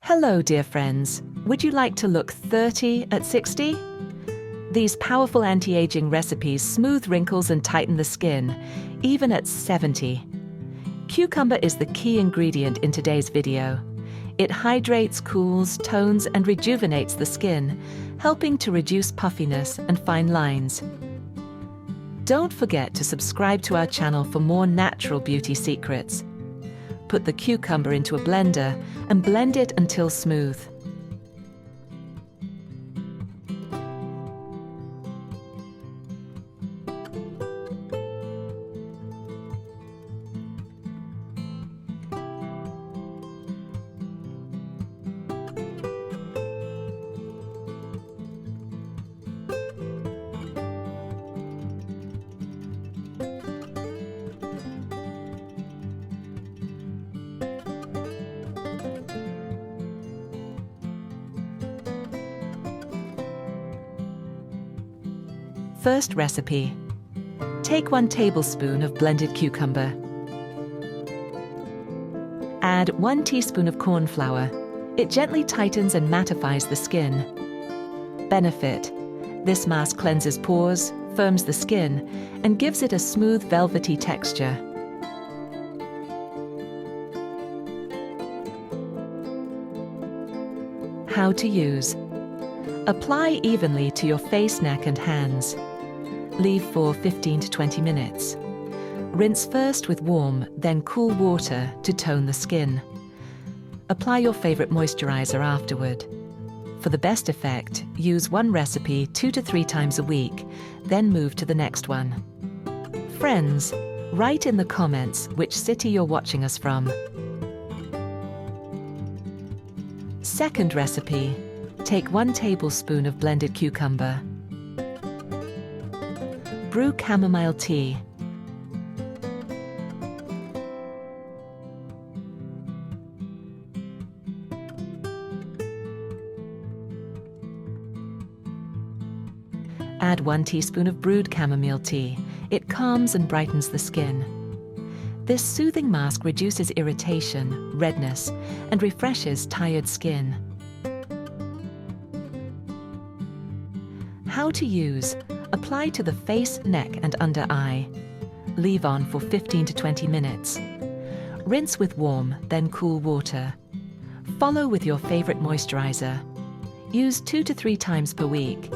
Hello, dear friends. Would you like to look 30 at 60? These powerful anti-aging recipes smooth wrinkles and tighten the skin, even at 70. Cucumber is the key ingredient in today's video. It hydrates, cools, tones, and rejuvenates the skin, helping to reduce puffiness and fine lines. Don't forget to subscribe to our channel for more natural beauty secrets. Put the cucumber into a blender and blend it until smooth. First recipe. Take 1 tablespoon of blended cucumber. Add 1 teaspoon of corn flour. It gently tightens and mattifies the skin. Benefit: this mask cleanses pores, firms the skin, and gives it a smooth, velvety texture. How to use. Apply evenly to your face, neck, and hands. Leave for 15 to 20 minutes. Rinse first with warm, then cool water to tone the skin. Apply your favorite moisturizer afterward. For the best effect, use one recipe 2 to 3 times a week, then move to the next one. Friends, write in the comments which city you're watching us from. Second recipe. Take 1 tablespoon of blended cucumber. Brew chamomile tea. Add 1 teaspoon of brewed chamomile tea. It calms and brightens the skin. This soothing mask reduces irritation, redness, and refreshes tired skin. How to use. Apply to the face, neck, and under eye. Leave on for 15 to 20 minutes. Rinse with warm, then cool water. Follow with your favorite moisturizer. Use 2 to 3 times per week.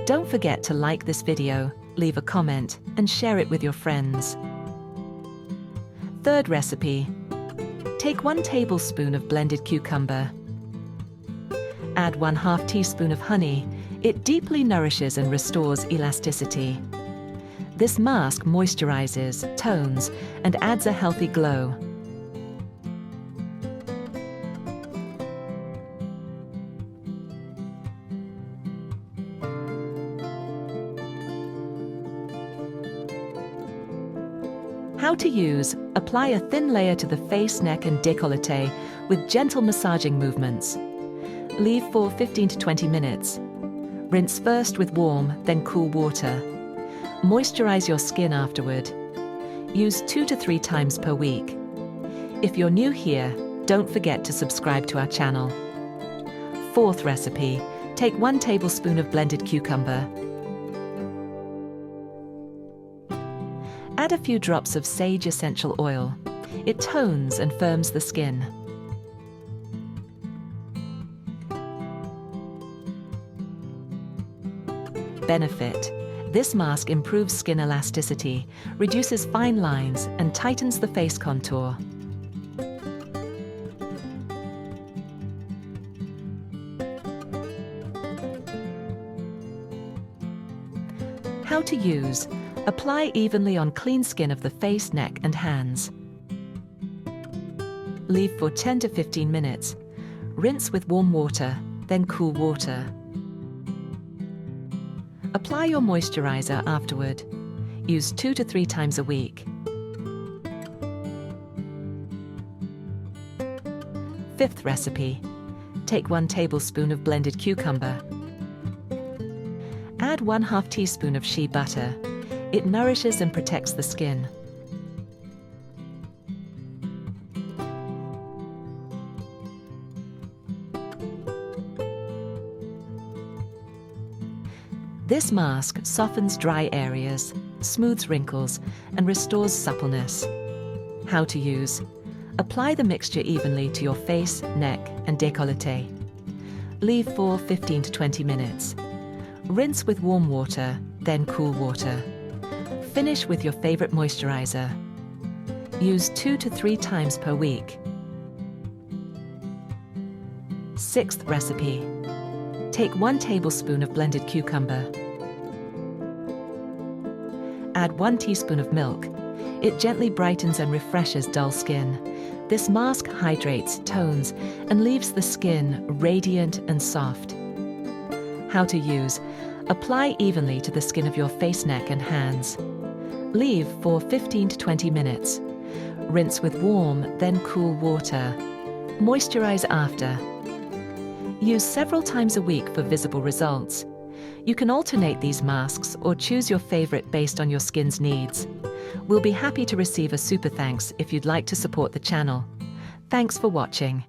Don't forget to like this video, leave a comment, and share it with your friends. Third recipe. Take 1 tablespoon of blended cucumber. Add 1/2 teaspoon of honey. It deeply nourishes and restores elasticity. This mask moisturizes, tones, and adds a healthy glow. How to use. Apply a thin layer to the face, neck, and décolleté with gentle massaging movements. Leave for 15 to 20 minutes. Rinse first with warm, then cool water. Moisturize your skin afterward. Use 2 to 3 times per week. If you're new here, don't forget to subscribe to our channel. Fourth recipe. Take 1 tablespoon of blended cucumber. Add a few drops of sage essential oil. It tones and firms the skin. Benefit: this mask improves skin elasticity, reduces fine lines, and tightens the face contour. How to use. Apply evenly on clean skin of the face, neck, and hands. Leave for 10 to 15 minutes. Rinse with warm water, then cool water. Apply your moisturizer afterward. Use 2 to 3 times a week. Fifth recipe. Take 1 tablespoon of blended cucumber. Add 1/2 teaspoon of shea butter. It nourishes and protects the skin. This mask softens dry areas, smooths wrinkles, and restores suppleness. How to use. Apply the mixture evenly to your face, neck, and décolleté. Leave for 15 to 20 minutes. Rinse with warm water, then cool water. Finish with your favorite moisturizer. Use 2 to 3 times per week. 6th recipe. Take 1 tablespoon of blended cucumber. Add 1 teaspoon of milk. It gently brightens and refreshes dull skin. This mask hydrates, tones, and leaves the skin radiant and soft. How to use. Apply evenly to the skin of your face, neck, and hands. Leave for 15 to 20 minutes. Rinse with warm, then cool water. Moisturize after. Use several times a week for visible results. You can alternate these masks or choose your favorite based on your skin's needs. We'll be happy to receive a super thanks if you'd like to support the channel. Thanks for watching.